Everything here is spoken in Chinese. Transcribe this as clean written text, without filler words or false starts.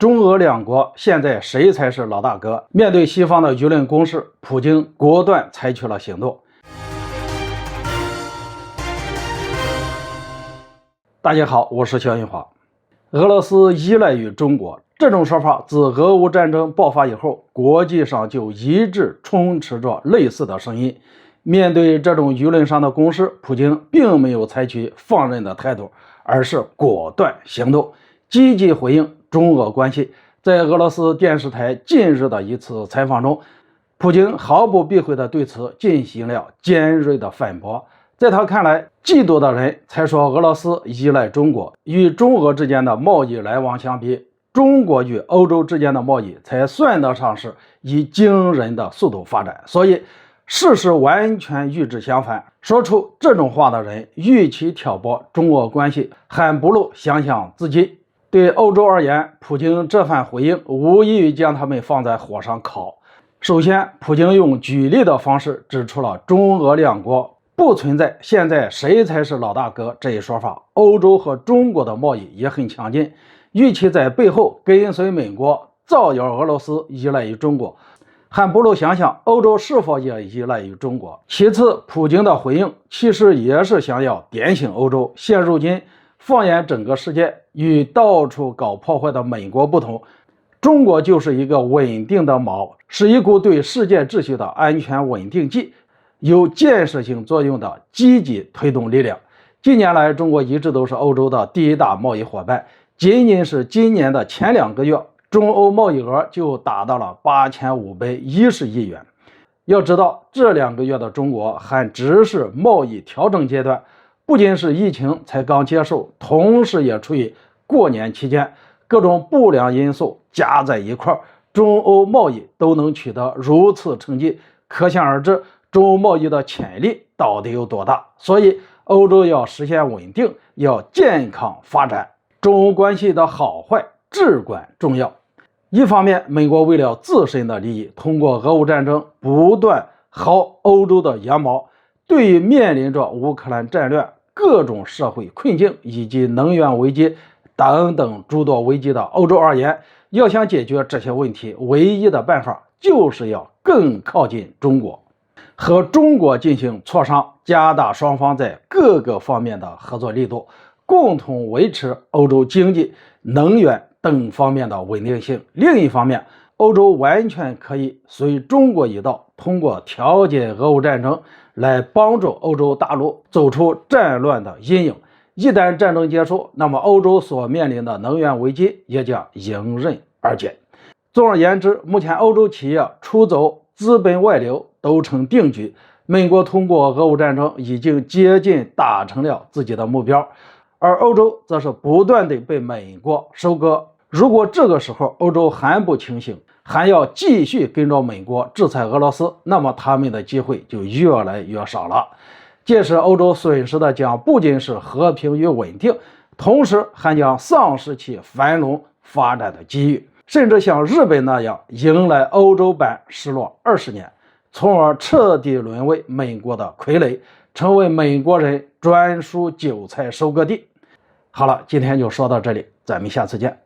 中俄两国现在谁才是老大哥？面对西方的舆论攻势，普京果断采取了行动。大家好，我是肖云华。俄罗斯依赖于中国，这种说法自俄乌战争爆发以后，国际上就一直充斥着类似的声音。面对这种舆论上的攻势，普京并没有采取放任的态度，而是果断行动，积极回应中俄关系。在俄罗斯电视台近日的一次采访中，普京毫不避讳地对此进行了尖锐的反驳。在他看来，嫉妒的人才说俄罗斯依赖中国，与中俄之间的贸易来往相比，中国与欧洲之间的贸易才算得上是以惊人的速度发展。所以事实完全与之相反，说出这种话的人，与其挑拨中俄关系，还不如想想自己。对欧洲而言，普京这番回应无异于将他们放在火上烤。首先，普京用举例的方式指出了中俄两国不存在现在谁才是老大哥这一说法，欧洲和中国的贸易也很强劲，与其在背后跟随美国造谣俄罗斯依赖于中国，还不如想想欧洲是否也依赖于中国。其次，普京的回应其实也是想要点醒欧洲，现如今放眼整个世界，与到处搞破坏的美国不同，中国就是一个稳定的锚，是一股对世界秩序的安全稳定剂，有建设性作用的积极推动力量。近年来，中国一直都是欧洲的第一大贸易伙伴，仅仅是今年的前2个月，中欧贸易额就达到了8510亿元。要知道，这2个月的中国还只是贸易调整阶段，不仅是疫情才刚结束，同时也处于过年期间，各种不良因素加在一块，中欧贸易都能取得如此成绩，可想而知中欧贸易的潜力到底有多大。所以欧洲要实现稳定，要健康发展，中欧关系的好坏至关重要。一方面，美国为了自身的利益，通过俄乌战争不断薅欧洲的羊毛，对于面临着乌克兰战略、各种社会困境以及能源危机等等诸多危机的欧洲而言，要想解决这些问题，唯一的办法就是要更靠近中国，和中国进行磋商，加大双方在各个方面的合作力度，共同维持欧洲经济、能源等方面的稳定性。另一方面，欧洲完全可以随中国一道，通过调解俄乌战争来帮助欧洲大陆走出战乱的阴影。一旦战争结束，那么欧洲所面临的能源危机也将迎刃而解。总而言之，目前欧洲企业出走、资本外流都成定局。美国通过俄乌战争已经接近达成了自己的目标，而欧洲则是不断地被美国收割。如果这个时候欧洲还不清醒，还要继续跟着美国制裁俄罗斯，那么他们的机会就越来越少了。届时欧洲损失的将不仅是和平与稳定，同时还将丧失其繁荣发展的机遇，甚至像日本那样迎来欧洲版失落20年，从而彻底沦为美国的傀儡，成为美国人专属韭菜收割地。好了，今天就说到这里，咱们下次见。